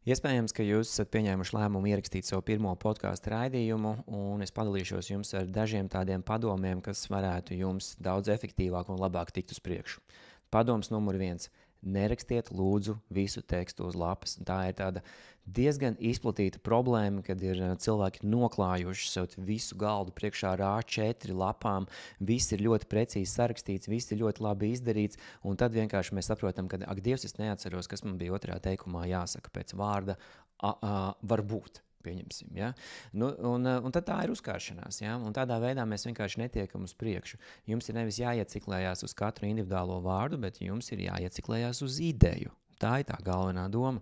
Iespējams, ka jūs esat pieņēmuši lēmumu ierakstīt savu pirmo podkāstu raidījumu, un es padalīšos jums ar dažiem tādiem padomiem, kas varētu jums daudz efektīvāk un labāk tikt uz priekšu. Padoms numur 1. Nerakstiet lūdzu visu tekstu uz lapas. Tā ir tāda diezgan izplatīta problēma, kad ir cilvēki noklājuši sev visu galdu priekšā ar A4 lapām. Viss ir ļoti precīzi sarakstīts, viss ir ļoti labi izdarīts, un tad vienkārši mēs saprotam, ka, ak, Dievs, es neatceros, kas man bija otrā teikumā jāsaka pēc vārda varbūt. Pieņemsim, ja? Un tad tā ir uzkāršanās, ja? Un tādā veidā mēs vienkārši netiekam uz priekšu. Jums ir nevis jāieciklējās uz katru individuālo vārdu, bet jums ir jāieciklējās uz ideju. Tā ir tā galvenā doma.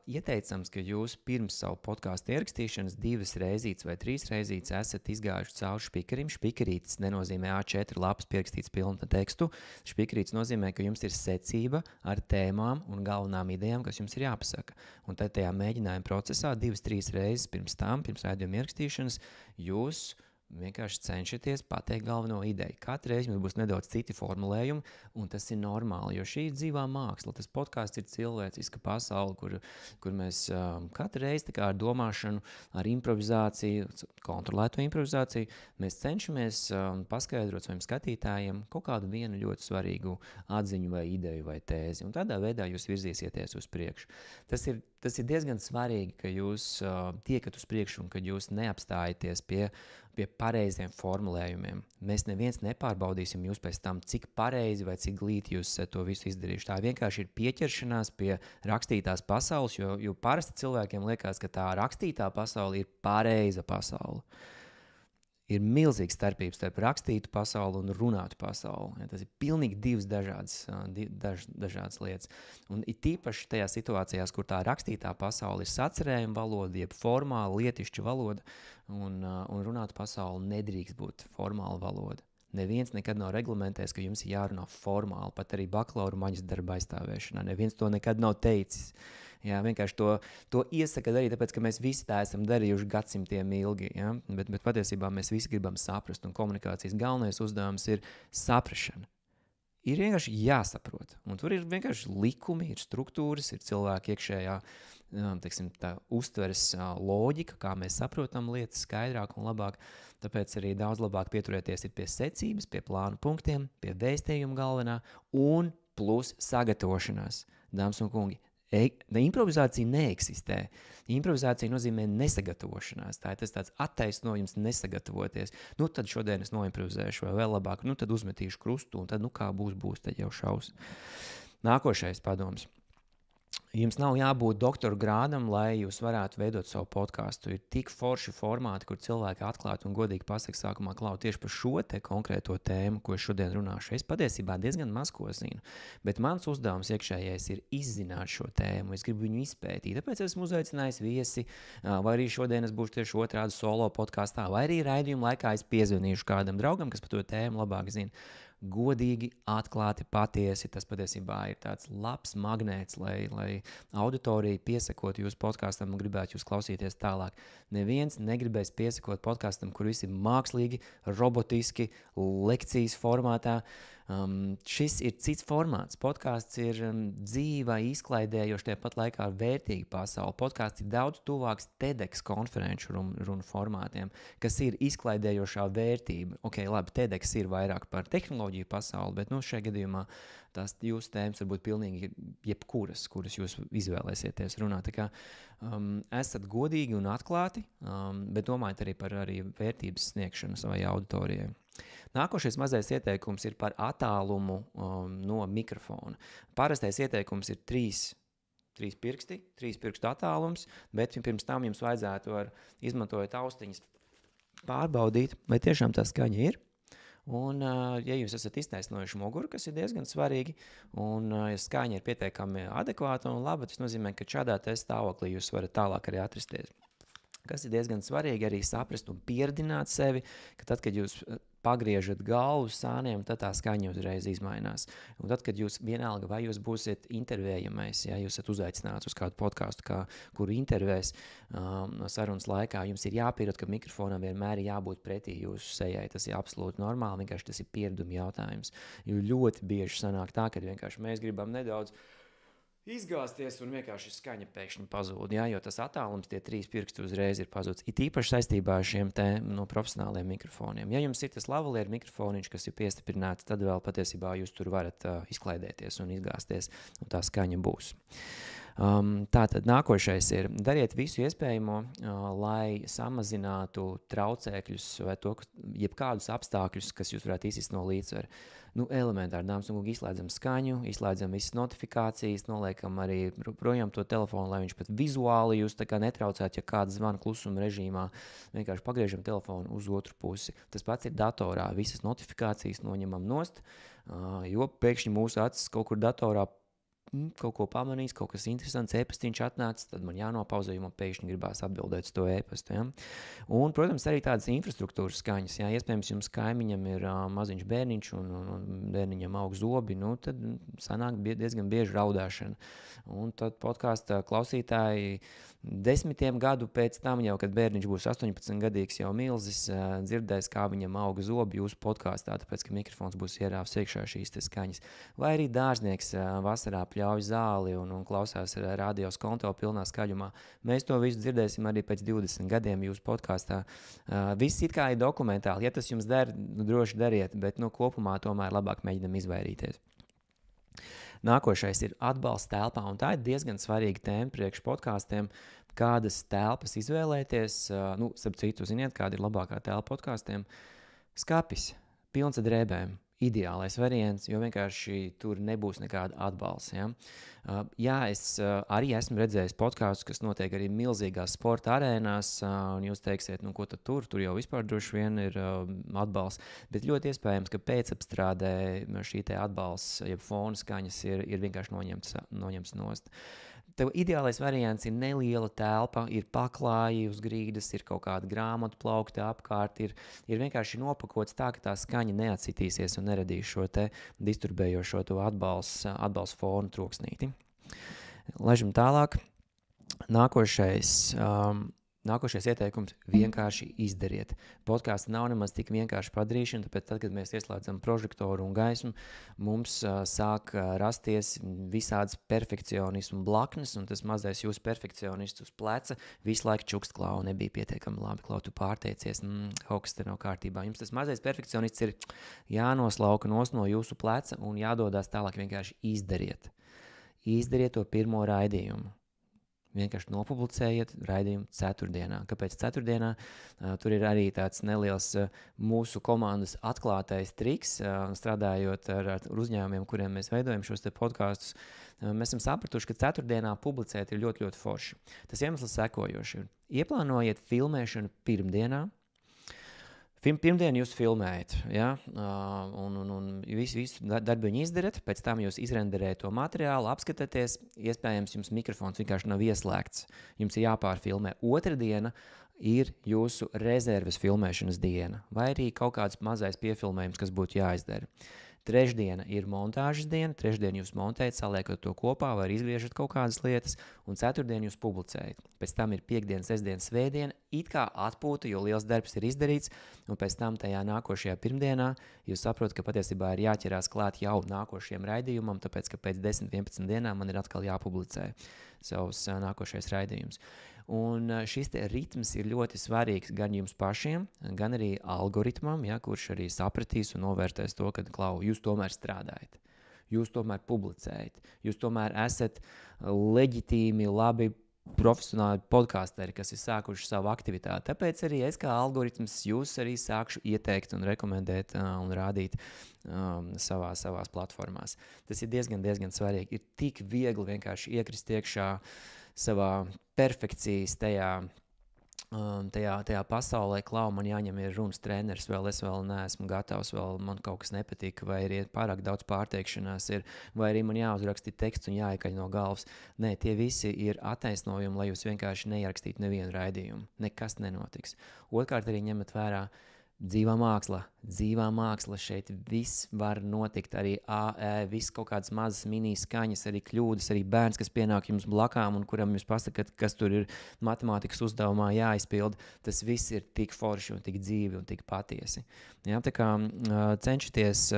Ieteicams, ka jūs pirms savu podkāstu ierakstīšanas 2 reizītes vai 3 reizītes esat izgājuši cauri špikerim. Špikerītis nenozīmē A4 lapas pierakstīts pilnu tekstu. Špikerītis nozīmē, ka jums ir secība ar tēmām un galvenām idejām, kas jums ir jāpasaka. Un tad tajā mēģinājuma procesā 2-3 reizes pirms raidījuma ierakstīšanas jūs vienkārši cenšaties pateikt galveno ideju. Katru reizi jums būs nedaudz citi formulējumi, un tas ir normāli, jo šī ir dzīvā māksla. Tas podkāsts ir cilvēciska pasaule, kur mēs katru reizi ar domāšanu, ar improvizāciju, kontrolēto improvizāciju, mēs cenšamies paskaidrot saviem skatītājiem kaut kādu vienu ļoti svarīgu atziņu vai ideju vai tēzi, un tādā veidā jūs virzīsieties uz priekšu. Tas ir diezgan svarīgi, ka jūs tiekat uz priekšu un ka jūs neapstājaties pie pareiziem formulējumiem. Mēs neviens nepārbaudīsim jūs pēc tam, cik pareizi vai cik glīti jūs to visu izdarījuši. Tā vienkārši ir pieķeršanās pie rakstītās pasaules, jo parasti cilvēkiem liekas, ka tā rakstītā pasaule ir pareiza pasaule. Ir milzīga starpība starp rakstītu pasauli un runātu pasauli. Ja, tas ir pilnīgi divas dažādas lietas. Un it īpaši tajā situācijās, kur tā rakstītā pasaule ir sacerējuma valoda, jeb formāla, lietišķa valoda, un runātu pasauli nedrīkst būt formāla valoda. Neviens nekad nav reglamentējis, ka jums ir jārunā formāli, pat arī bakalaura maģistra darba aizstāvēšanā. Neviens to nekad nav teicis. Jā, vienkārši to iesaka darīt, tāpēc, ka mēs visi tā esam darījuši gadsimtiem ilgi. Ja? Bet patiesībā mēs visi gribam saprast, un komunikācijas galvenais uzdevums ir saprašana. Ir vienkārši jāsaprot. Un tur ir vienkārši likumi, ir struktūras, ir cilvēki iekšējā tā uztveres loģika, kā mēs saprotam lietas skaidrāk un labāk. Tāpēc arī daudz labāk pieturēties ir pie secības, pie plānu punktiem, pie vēstījuma galvenā un plus sagatavošanās. Dāmas un kungi, improvizācija neeksistē. Improvizācija nozīmē nesagatavošanās. Tā ir tas tāds attaisnojums nesagatavoties. Tad šodien es noimprovizēšu vai vēl labāk, tad uzmetīšu krustu un tad, kā būs, tad jau šaus. Nākošais padoms. Jums nav jābūt doktora grādam, lai jūs varētu veidot savu podkāstu. Ir tik forši formāti, kur cilvēki atklāti un godīgi pasaka sākumā, Klau, tieši par šo te konkrēto tēmu, ko es šodien runāšu. Es patiesībā diezgan maz ko zinu, bet mans uzdevums iekšējais ir izzināt šo tēmu. Es gribu viņu izpētīt, tāpēc esmu uzaicinājis viesi, vai arī šodien es būšu tieši otrādi solo podkāstā, vai arī raidījuma laikā es piezvanīšu kādam draugam, kas par to tēmu labāk zina. Godīgi, atklāti, patiesi. Tas patiesībā ir tāds labs magnēts, lai auditorija piesakot jūsu podkāstam un gribētu jūs klausīties tālāk. Neviens negribēs piesakot podkāstam, kur viss ir mākslīgi, robotiski, lekcijas formātā. Šis ir cits formāts. Podkāsts ir dzīva, izklaidējoši, tie pat laikā vērtīgi pasauli. Podkāsts ir daudz tuvāks TEDx konferenču runu formātiem, kas ir izklaidējošā vērtība. Ok, labi, TEDx ir vairāk par tehnoloģiju pasauli, bet šajā gadījumā tās jūsu tēmas var būt pilnīgi jebkuras, kuras jūs izvēlēsieties runāt. Tā kā esat godīgi un atklāti, bet domājat arī par vērtības sniegšanu savai auditorijai. Nākošais mazais ieteikums ir par attālumu no mikrofona. Parastais ieteikums ir 3 pirkstu attālums, bet pirms tam jums vajadzētu izmantojot austiņas pārbaudīt, vai tiešām tā skaņa ir. Un, ja jūs esat iztaisnojuši muguru, kas ir diezgan svarīgi, un ja skaņa ir pietiekami adekvāta un laba, tas nozīmē, ka šādā stāvoklī jūs varat tālāk arī atrasties. Kas ir diezgan svarīgi arī saprast un pieredzināt sevi, ka tad, kad jūs pagriežat galvu sāniem, tad tā skaņa uzreiz izmainās. Un tad, kad jūs vienalga, vai jūs būsiet intervējamais, ja jūs esat uzaicināts uz kādu podcastu, kuru intervēs sarunas laikā, jums ir jāpierod, ka mikrofonam vienmēr ir jābūt pretī jūsu sejai. Tas ir absolūti normāli, vienkārši tas ir piereduma jautājums. Jo ļoti bieži sanāk tā, ka vienkārši mēs gribam nedaudz izgāzties un vienkārši skaņa pēkšņi pazūd, ja, jo tas attālums, tie 3 pirksti uzreiz ir pazudis. It īpaši saistībā ar šiem te profesionāliem mikrofoniem. Ja jums ir tas lavalier mikrofoniņš, kas ir piestiprināts, tad vēl patiesībā jūs tur varat izklaidēties un izgāzties, un tā skaņa būs. Tātad nākošais ir dariet visu iespējamo, lai samazinātu traucēkļus vai jebkādus apstākļus, kas jūs varētu izsist no līdzsvera. Elementāri, dāmas un kungi, izslēdzam skaņu, izslēdzam visas notifikācijas, noliekam arī projām to telefonu, lai viņš pat vizuāli jūs tā kā netraucētu, ja kāds zvana klusuma režīmā, vienkārši pagriežam telefonu uz otru pusi. Tas pats ir datorā, visas notifikācijas noņemam nost, jo pēkšņi mūsu acis kaut kur datorā kaut ko pamanīs, kaut kas interesants, e-pastiņš atnācis, tad man jānopauzē, jo man pēkšņi gribās atbildēt uz to e-pastu. Ja? Un, protams, arī tādas infrastruktūras skaņas. Ja? Iespējams, jums kaimiņam ir maziņš bērniņš un bērniņam aug zobi, tad sanāk diezgan bieži raudāšana. Un tad podkāsta klausītāji 10 gadu pēc tam, jau, kad bērniņš būs 18 gadīgs jau milzis, dzirdēs, kā viņam auga zobi jūsu podkāstā, tāpēc, ka mikrofons būs ierāvis iekšā šīs skaņas. Vai arī dārznieks vasarā pļauj zāli un klausās radios konto pilnā skaļumā. Mēs to visu dzirdēsim arī pēc 20 gadiem jūsu podkāstā. Viss it kā ir dokumentāli. Ja tas jums der, droši dariet, bet kopumā tomēr labāk mēģinam izvairīties. Nākošais ir atbalsts telpā, un tā ir diezgan svarīga tēma priekš podkāstiem, kādas telpas izvēlēties. Starp citu, ziniet, kāda ir labākā telpa podkāstiem? Skapis, pilns ar drēbēm. Ideālais variants, jo vienkārši tur nebūs nekāda atbalsta. Ja? Es arī esmu redzējis podkāstus, kas notiek arī milzīgās sporta arēnās, un jūs teiksiet, ko tad tur jau vispār droši vien ir atbalsts, bet ļoti iespējams, ka pēcapstrādē šī te atbalsts, jeb fona skaņas ir vienkārši noņemts nost. Tev ideālais variants ir neliela telpa, ir paklāji uz grīdas, ir kaut kāda grāmatu plaukti apkārt, ir vienkārši nopakots tā, ka tā skaņa neatsitīsies un neradīs šo te disturbējošo to atbalstu fonu troksnīti. Laižam tālāk. Nākošais ieteikums – vienkārši izdariet. Podkāsts nav nemaz tik vienkārši padarīšana, tāpēc tad, kad mēs ieslēdzam prožektoru un gaismu, mums sāk rasties visādas perfekcionismu blaknes, un tas mazais jūsu perfekcionists uz pleca visu laiku čukst klau, nebija pietiekami labi, klau, tu pārteicies, kaut kas te nav kārtībā. Jums tas mazais perfekcionists ir jānoslauka no jūsu pleca un jādodās tālāk vienkārši izdariet. Izdariet to pirmo raidījumu. Vienkārši nopublicējiet raidījumu ceturtdienā. Kāpēc ceturtdienā? Tur ir arī tāds neliels mūsu komandas atklātais triks, strādājot ar uzņēmumiem, kuriem mēs veidojam šos te podkastus. Mēs esam sapratuši, ka ceturtdienā publicēt ir ļoti, ļoti forši. Tas iemesls sekojoši. Ieplānojiet filmēšanu pirmdienā. Pirmdien jūs filmējat, ja? un visu darbiņu izdarat, pēc tam jūs izrenderējat to materiālu, apskatāties, iespējams jums mikrofons vienkārši nav ieslēgts, jums ir jāpārfilmē. Otrdiena ir jūsu rezerves filmēšanas diena, vai arī kaut kāds mazais piefilmējums, kas būtu jāizdara. Trešdiena ir montāžas diena, trešdien jūs montējat, saliekot to kopā vai izgriežat kaut kādas lietas, un ceturtdien jūs publicējat. Pēc tam ir piekdiena, sestdiena, svētdiena, it kā atpūta, jo liels darbs ir izdarīts, un pēc tam tajā nākošajā pirmdienā jūs saprotat, ka patiesībā ir jāķerās klāt jau nākošajam raidījumam, tāpēc, ka pēc 10-11 dienām man ir atkal jāpublicē savs nākošais raidījums. Un šis ritms ir ļoti svarīgs gan jums pašiem, gan arī algoritmam, ja, kurš arī sapratīs un novērtēs to, ka, klau, jūs tomēr strādājat, jūs tomēr publicējat, jūs tomēr esat leģitīmi, labi profesionāli podkāsteri, kas ir sākuši savu aktivitāti. Tāpēc arī es kā algoritms jūs arī sākšu ieteikt un rekomendēt un rādīt savās platformās. Tas ir diezgan svarīgi. Ir tik viegli vienkārši iekrist iekšā savā perfekcijas tajā pasaulē, klau, man jāņem ir runas treneris, es vēl neesmu gatavs, vēl man kaut kas nepatīk, vai arī pārāk daudz pārteikšanās ir, vai arī man jāuzraksta teksts un jāiekaļ no galvas. Nē, tie visi ir attaisnojumi, lai jūs vienkārši neierakstītu nevienu raidījumu. Nekas nenotiks. Otrkārt arī ņemat vērā dzīvā māksla, šeit viss var notikt, arī viss kaut kādas mazas mini skaņas, arī kļūdas, arī bērns, kas pienāk jums blakām un kuram jūs pasakat, kas tur ir matemātikas uzdevumā jāizpild, tas viss ir tik forši un tik dzīvi un tik patiesi. Ja, tā kā cenšaties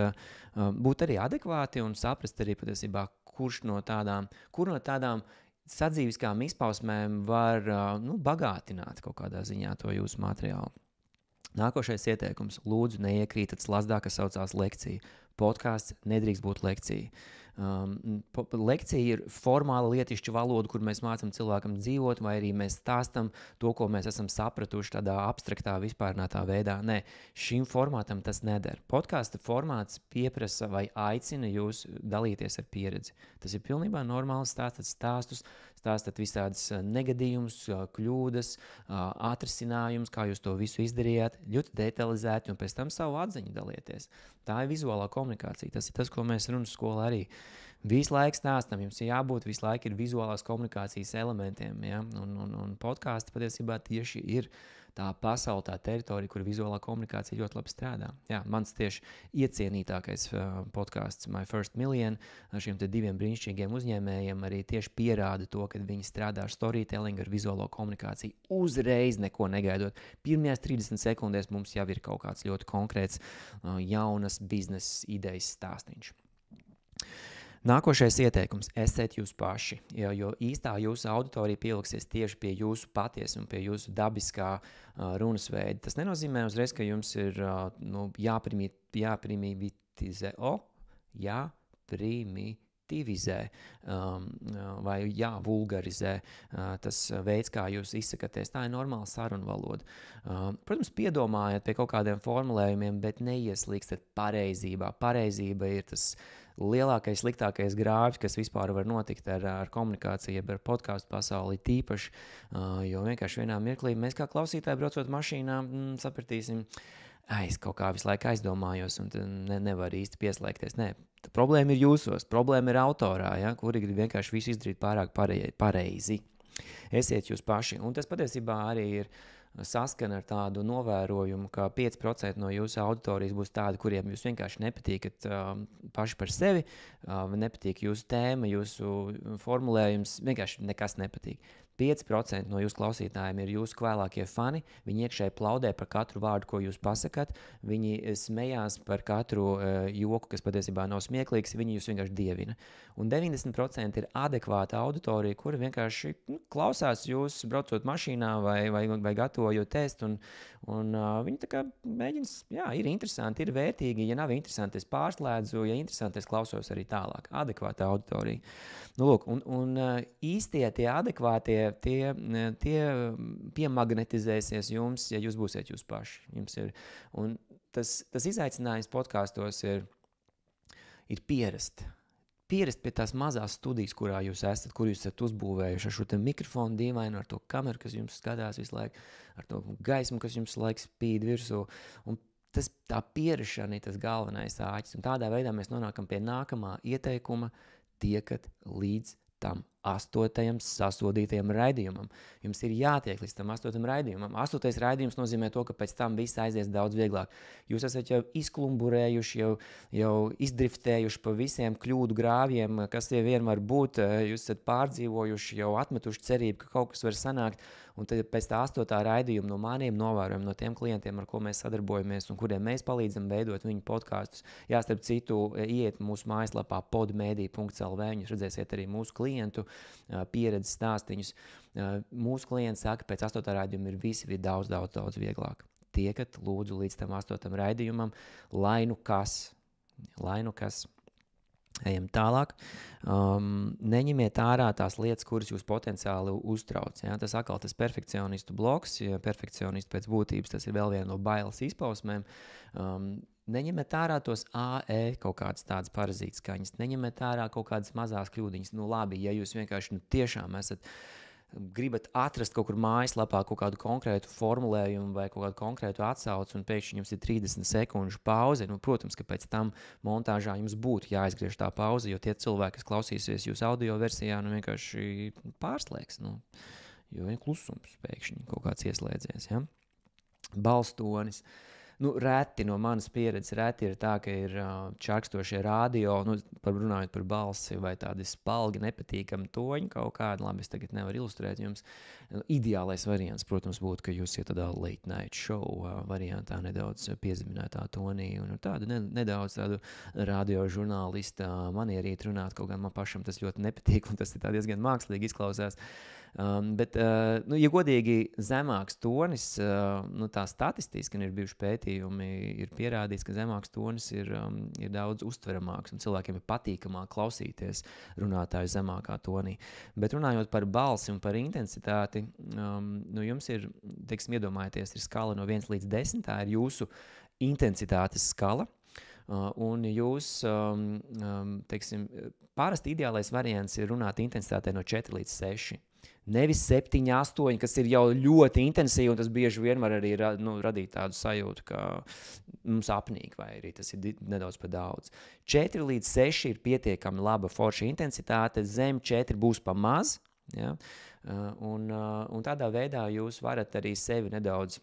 būt arī adekvāti un saprast arī patiesībā, kur no tādām sadzīviskām izpausmēm var bagātināt kaut kādā ziņā to jūsu materiālu. Nākošais ieteikums. Lūdzu, neiekrītat slazdā, kas saucās lekcija. Podkāsts nedrīkst būt lekcija. Lekcija ir formāla lietišķa valoda, kur mēs mācām cilvēkam dzīvot, vai arī mēs stāstam to, ko mēs esam sapratuši tādā abstraktā, vispārnātā veidā. Nē, šim formātam tas neder. Podkāsta formāts pieprasa vai aicina jūs dalīties ar pieredzi. Tas ir pilnībā normāli, stāstat stāstus, stāstat visādas negadījumus, kļūdas, atrisinājumus, kā jūs to visu izdarījāt, ļoti detalizēti, un pēc tam savu atziņu dalieties. Tā ir vizuālā komunikācija. Tas ir tas, ko mēs runas skolā arī visu laiku stāstam. Jums ir jābūt visu laiku vizuālās komunikācijas elementiem. Ja? Un podkāsti patiesībā tieši ir tā pasaule, tā teritorija, kur vizuālā komunikācija ļoti labi strādā. Jā, mans tieši iecienītākais podkāsts My First Million ar šiem 2 brīnišķīgiem uzņēmējiem arī tieši pierāda to, ka viņi strādā ar storytelling, ar vizuālo komunikāciju uzreiz neko negaidot. Pirmajās 30 sekundēs mums jau ir kaut kāds ļoti konkrēts jaunas biznesa idejas stāstīns. Nākošais ieteikums – esiet jūs paši, jo īstā jūsu auditorija pieliksies tieši pie jūsu patiesa un pie jūsu dabiskā runas veida. Tas nenozīmē uzreiz, ka jums ir jāprimitivizē vai jāvulgarizē tas veids, kā jūs izsakaties. Tā ir normāla sarunu valoda. Protams, piedomājiet pie kaut kādiem formulējumiem, bet neieslīgstat pareizībā. Pareizība ir tas lielākais, sliktākais grāvs, kas vispār var notikt ar komunikāciju, ar podkāstu pasauli tīpaši, jo vienkārši vienā mirklī mēs kā klausītāji braucot mašīnā sapratīsim, es kaut kā visu laiku aizdomājos un nevar īsti pieslēgties. Nē, problēma ir jūsos, problēma ir autorā, ja, kuri grib vienkārši visu izdarīt pārāk pareizi. Esiet jūs paši, un tas patiesībā arī ir saskana ar tādu novērojumu, ka 5% no jūsu auditorijas būs tādi, kuriem jūs vienkārši nepatīkat paši par sevi, nepatīk jūsu tēma, jūsu formulējums, vienkārši nekas nepatīk. 5% no jūsu klausītājiem ir jūsu kvēlākie fani, viņi iekšēji plaudē par katru vārdu, ko jūs pasakāt, viņi smējās par katru joku, kas patiesībā nav smieklīgs, viņi jūs vienkārši dievina. Un 90% ir adekvāta auditorija, kuri vienkārši klausās jūs braucot mašīnā vai gatavojot ēst, un viņi tā kā mēģina, jā, ir interesanti, ir vērtīgi, ja nav interesanti, es pārslēdzu, ja interesanti, es klausos arī tālāk. Adekvāta auditorija. Nu, lūk, un īstie tie adekvātie, tie piemagnetizēsies jums, ja jūs būsiet jūs paši. Un tas izaicinājums podkāstos ir pierast. Pierast pie tās mazās studijas, kurā jūs esat, kur jūs esat uzbūvējuši ar šo te mikrofonu dīvainu, ar to kameru, kas jums skatās visu laiku, ar to gaismu, kas jums laiku spīd virsū. Un tā pierašana ir tas galvenais āķis. Un tādā veidā mēs nonākam pie nākamā ieteikuma, tiekat līdz tam 8. sasodītajam raidījumam. Jums ir jātiek līdz tam 8. raidījumam. 8. raidījums nozīmē to, ka pēc tam viss aizies daudz vieglāk. Jūs esat jau izklumburējuši, jau izdriftējuši pa visiem kļūdu grāviem, kas tie vien var būt. Jūs esat pārdzīvojuši, jau atmetuši cerību, ka kaut kas var sanākt. Un tad pēc tā 8. raidījuma no maniem novērojumiem, no tiem klientiem, ar ko mēs sadarbojamies un kuriem mēs palīdzam veidot viņu podkastus. Jā, starp citu, iet mūsu mājaslapā podmedia.lv, jūs redzēsiet arī mūsu klientu pieredzes stāstiņus. Mūsu klienti saka, ka pēc 8. raidījuma ir visi daudz vieglāk. Tiekat lūdzu līdz tam 8. raidījumam, lai nu kas. Ejam tālāk. Neņemiet ārā tās lietas, kuras jūs potenciāli uztrauc. Ja? Tas atkal tas perfekcionistu bloks, ja perfekcionistu pēc būtības, tas ir vēl viena no bailes izpausmēm. Neņemiet ārā tos AE kaut kādas tādas parazītskaņas, neņemiet ārā kaut kādas mazās kļūdiņas. Nu labi, ja jūs vienkārši tiešām gribat atrast kaut kur mājaslapā kaut kādu konkrētu formulējumu vai kaut kādu konkrētu atsauci un pēkšņi jums ir 30 sekundžu pauze, protams, ka pēc tam montāžā jums būtu jāizgriež tā pauze, jo tie cilvēki, kas klausīsies jūsu audio versijā, vienkārši pārslēgs, jo ir klusums pēkšņi kaut kāds ieslēdzies, ja? Balstonis. Nu, reti no manas pieredzes, reti ir tā, ka ir čakstošie radio, nu, runājot par balsi vai tādi spalgi, nepatīkami toņi kaut kādi. Labi, es tagad nevaru ilustrēt jums. Ideālais variants, protams, būtu, ka jūs iet tādā late night show variantā nedaudz piezeminātā tonī un tādu nedaudz tādu radio žurnālista manierīt runāt, kaut gan man pašam tas ļoti nepatīk un tas ir tā diezgan mākslīgi izklausās. Bet, ja godīgi zemāks tonis, tā statistiski ir bijuši pētījumi, ir pierādīts, ka zemāks tonis ir daudz uztveramāks un cilvēkiem ir patīkamāk klausīties runātāju zemākā tonī. Bet runājot par balsi un par intensitāti, jums ir, teiksim, iedomājieties, ir skala no 1 līdz 10, tā ir jūsu intensitātes skala. Un jūs, teiksim, parasti ideālais variants ir runāt intensitātē no 4 līdz 6. Nevis 7, 8, kas ir jau ļoti intensīvi, un tas bieži vienmēr arī radīt tādu sajūtu, ka mums apnīk, vai arī tas ir nedaudz par daudz. 4 līdz 6 ir pietiekami laba forša intensitāte, zem 4 būs pa maz, ja? Un tādā veidā jūs varat arī sevi nedaudz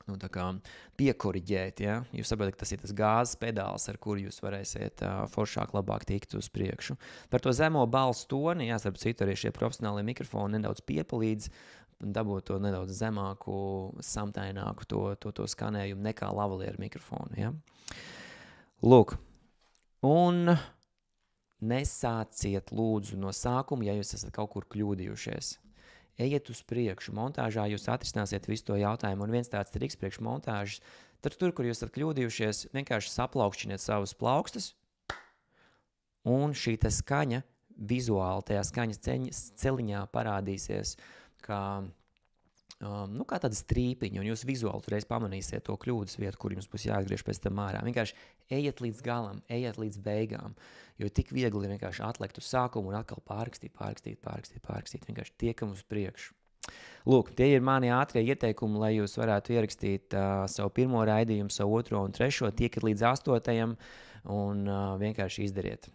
piekoriģēt, ja? Jūs saprotat, ka tas ir tas gāzes pedāls, ar kuru jūs varēsiet foršāk, labāk tikt uz priekšu. Par to zemo balsu toni, starp citu, arī šie profesionālie mikrofoni nedaudz piepalīdz dabūt to nedaudz zemāku, samtaināku to skanējumu nekā lavalieru mikrofonu. Ja? Lūk, un nesāciet lūdzu no sākuma, ja jūs esat kaut kur kļūdījušies. Ejiet uz priekšu, montāžā jūs atrisināsiet visu to jautājumu, un viens tāds triks priekš montāžas, tad tur, kur jūs esat kļūdījušies, vienkārši saplaukšķiniet savus plaukstus, un šī skaņa vizuāli tajā skaņas celiņā parādīsies kā tāda strīpiņa, un jūs vizuāli uzreiz pamanīsiet to kļūdas vietu, kur jums būs jāatgriež pēc tam ārā. Vienkārši ejiet līdz galam, ejiet līdz beigām, jo tik viegli ir vienkārši atlekt uz sākumu un atkal pārrakstīt, vienkārši tiekam uz priekšu. Lūk, tie ir mani ātrie ieteikumi, lai jūs varētu ierakstīt savu pirmo raidījumu, savu otro un trešo, tiekat līdz 8. un vienkārši izdariet.